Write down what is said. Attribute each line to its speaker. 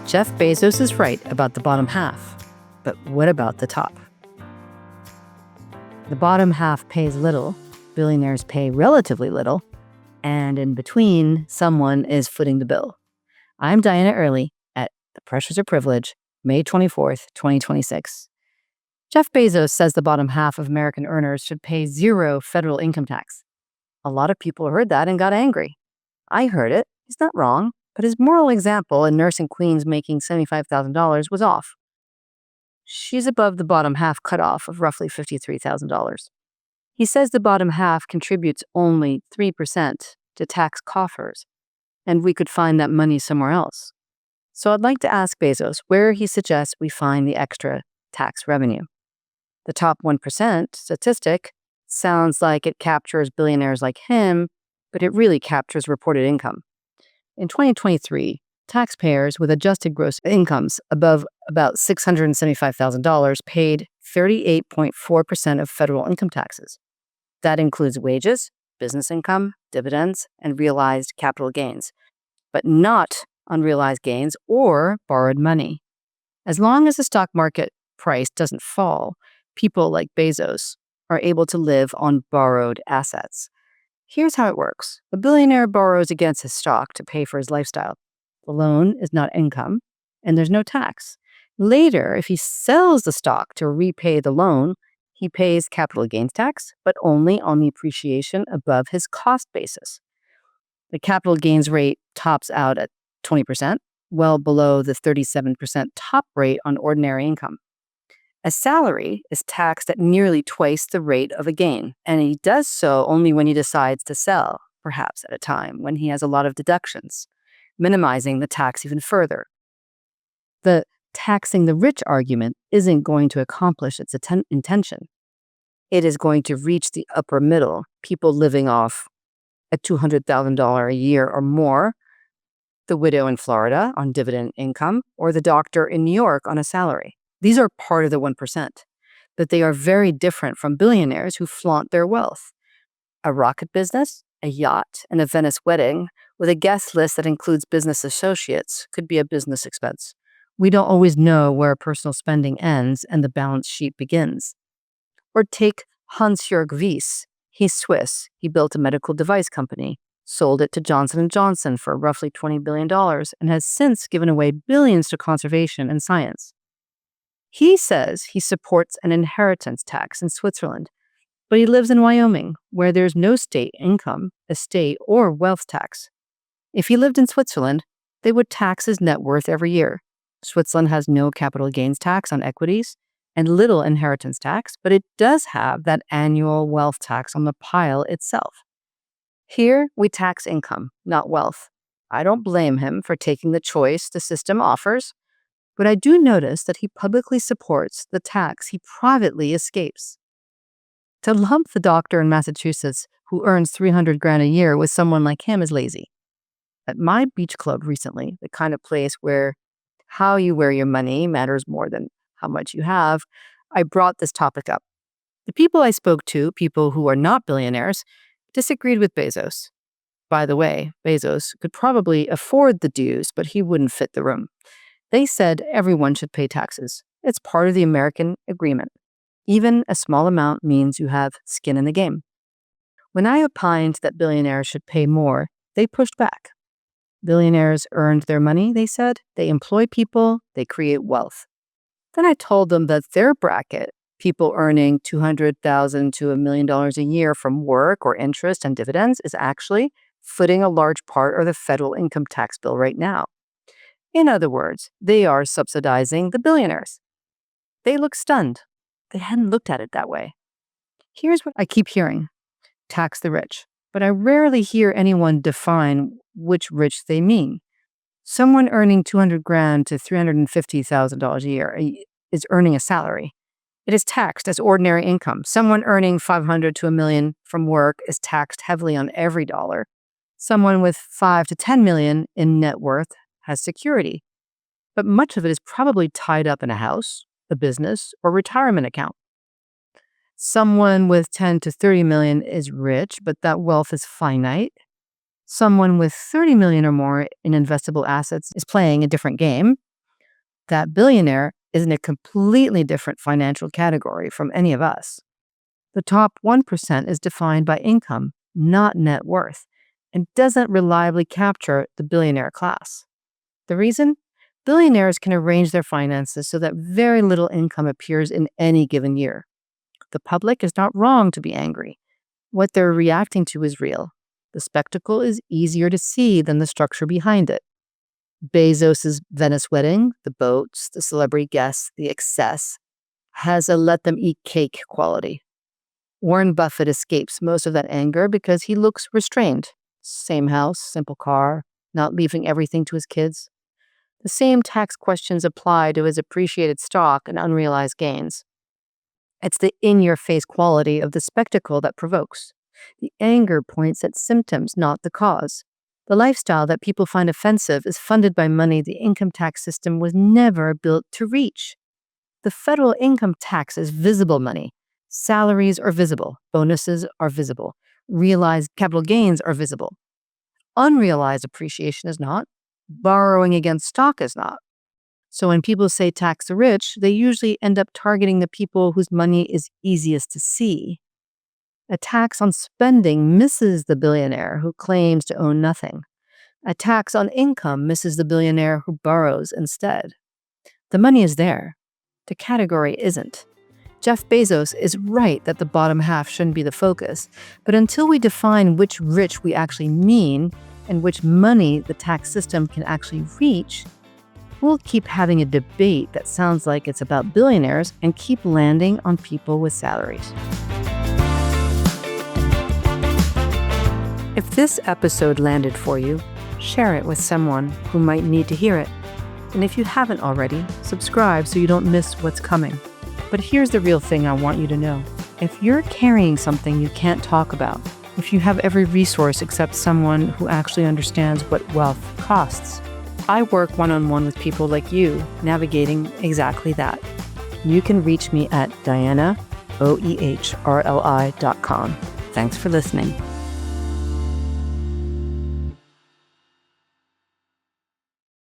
Speaker 1: Jeff Bezos is right about the bottom half. But what about the top? The bottom half pays little, billionaires pay relatively little, and in between, someone is footing the bill. I'm Diana Oehrli at The Pressures of Privilege, May 24th, 2026. Jeff Bezos says the bottom half of American earners should pay zero federal income tax. A lot of people heard that and got angry. I heard it. He's not wrong, but his moral example, a nurse in Queens making $75,000, was off. She's above the bottom half cutoff of roughly $53,000. He says the bottom half contributes only 3% to tax coffers, and we could find that money somewhere else. So I'd like to ask Bezos where he suggests we find the extra tax revenue. The top 1% statistic sounds like it captures billionaires like him, but it really captures reported income. In 2023, taxpayers with adjusted gross incomes above about $675,000 paid 38.4% of federal income taxes. That includes wages, business income, dividends, and realized capital gains, but not unrealized gains or borrowed money. As long as the stock market price doesn't fall, people like Bezos are able to live on borrowed assets. Here's how it works. A billionaire borrows against his stock to pay for his lifestyle. The loan is not income, and there's no tax. Later, if he sells the stock to repay the loan, he pays capital gains tax, but only on the appreciation above his cost basis. The capital gains rate tops out at 20%, well below the 37% top rate on ordinary income. A salary is taxed at nearly twice the rate of a gain, and he does so only when he decides to sell, perhaps at a time when he has a lot of deductions, minimizing the tax even further. The taxing the rich argument isn't going to accomplish its intention. It is going to reach the upper middle, people living off a $200,000 a year or more, the widow in Florida on dividend income, or the doctor in New York on a salary. These are part of the 1%, but they are very different from billionaires who flaunt their wealth. A rocket business, a yacht, and a Venice wedding with a guest list that includes business associates could be a business expense. We don't always know where personal spending ends and the balance sheet begins. Or take Hans-Jörg Wyss. He's Swiss. He built a medical device company, sold it to Johnson & Johnson for roughly $20 billion, and has since given away billions to conservation and science. He says he supports an inheritance tax in Switzerland, but he lives in Wyoming, where there's no state income, estate, or wealth tax. If he lived in Switzerland, they would tax his net worth every year. Switzerland has no capital gains tax on equities and little inheritance tax, but it does have that annual wealth tax on the pile itself. Here, we tax income, not wealth. I don't blame him for taking the choice the system offers, but I do notice that he publicly supports the tax he privately escapes. To lump the doctor in Massachusetts who earns $300,000 a year with someone like him is lazy. At my beach club recently, the kind of place where how you wear your money matters more than how much you have, I brought this topic up. The people I spoke to, people who are not billionaires, disagreed with Bezos. By the way, Bezos could probably afford the dues, but he wouldn't fit the room. They said everyone should pay taxes. It's part of the American agreement. Even a small amount means you have skin in the game. When I opined that billionaires should pay more, they pushed back. Billionaires earned their money, they said. They employ people, they create wealth. Then I told them that their bracket, people earning $200,000 to $1 million a year from work or interest and dividends, is actually footing a large part of the federal income tax bill right now. In other words, they are subsidizing the billionaires. They look stunned. They hadn't looked at it that way. Here's what I keep hearing. Tax the rich. But I rarely hear anyone define which rich they mean. Someone earning $200,000 to $350,000 a year is earning a salary. It is taxed as ordinary income. Someone earning $500,000 to $1 million from work is taxed heavily on every dollar. Someone with $5 to $10 million in net worth has security, but much of it is probably tied up in a house, a business, or retirement account. Someone with 10 to 30 million is rich, but that wealth is finite. Someone with 30 million or more in investable assets is playing a different game. That billionaire is in a completely different financial category from any of us. The top 1% is defined by income, not net worth, and doesn't reliably capture the billionaire class. The reason? Billionaires can arrange their finances so that very little income appears in any given year. The public is not wrong to be angry. What they're reacting to is real. The spectacle is easier to see than the structure behind it. Bezos' Venice wedding, the boats, the celebrity guests, the excess, has a let them eat cake quality. Warren Buffett escapes most of that anger because he looks restrained. Same house, simple car, not leaving everything to his kids. The same tax questions apply to his appreciated stock and unrealized gains. It's the in-your-face quality of the spectacle that provokes. The anger points at symptoms, not the cause. The lifestyle that people find offensive is funded by money the income tax system was never built to reach. The federal income tax is visible money. Salaries are visible. Bonuses are visible. Realized capital gains are visible. Unrealized appreciation is not. Borrowing against stock is not. So when people say tax the rich, they usually end up targeting the people whose money is easiest to see. A tax on spending misses the billionaire who claims to own nothing. A tax on income misses the billionaire who borrows instead. The money is there. The category isn't. Jeff Bezos is right that the bottom half shouldn't be the focus, but until we define which rich we actually mean and which money the tax system can actually reach, we'll keep having a debate that sounds like it's about billionaires and keep landing on people with salaries. If this episode landed for you, share it with someone who might need to hear it. And if you haven't already, subscribe so you don't miss what's coming. But here's the real thing I want you to know. If you're carrying something you can't talk about, if you have every resource except someone who actually understands what wealth costs, I work one-on-one with people like you navigating exactly that. You can reach me at dianaoehrli.com. Thanks for listening.